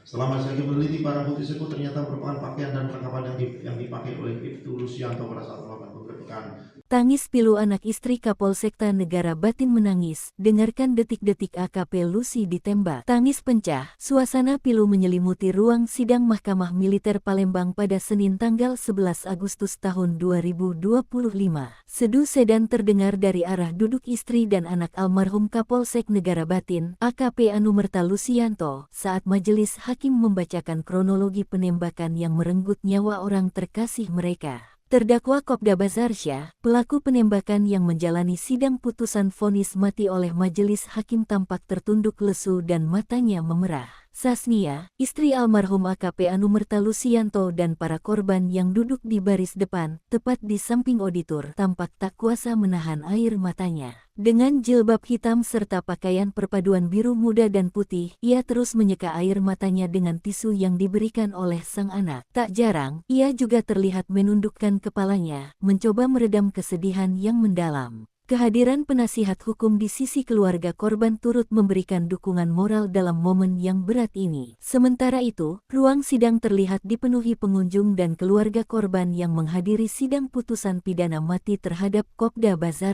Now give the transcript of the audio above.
Setelah majelis hakim meneliti barang bukti tersebut ternyata merupakan pakaian dan perlengkapan yang dipakai oleh Ibtu Lusianto pada saat melakukan penggerbekan. Tangis pilu anak istri Kapolsekta Negara Batin menangis, dengarkan detik-detik AKP Lusi ditembak. Tangis pencah, suasana pilu menyelimuti ruang sidang Mahkamah Militer Palembang pada Senin tanggal 11 Agustus tahun 2025. Sedu sedan terdengar dari arah duduk istri dan anak almarhum Kapolsek Negara Batin, AKP Anumerta Lusianto, saat majelis hakim membacakan kronologi penembakan yang merenggut nyawa orang terkasih mereka. Terdakwa Kopda Bazarsyah, pelaku penembakan yang menjalani sidang putusan vonis mati oleh majelis hakim tampak tertunduk lesu dan matanya memerah. Sasnia, istri almarhum AKP Anumerta Lusianto dan para korban yang duduk di baris depan, tepat di samping auditor, tampak tak kuasa menahan air matanya. Dengan jilbab hitam serta pakaian perpaduan biru muda dan putih, ia terus menyeka air matanya dengan tisu yang diberikan oleh sang anak. Tak jarang, ia juga terlihat menundukkan kepalanya, mencoba meredam kesedihan yang mendalam. Kehadiran penasihat hukum di sisi keluarga korban turut memberikan dukungan moral dalam momen yang berat ini. Sementara itu, ruang sidang terlihat dipenuhi pengunjung dan keluarga korban yang menghadiri sidang putusan pidana mati terhadap Kopda Bazar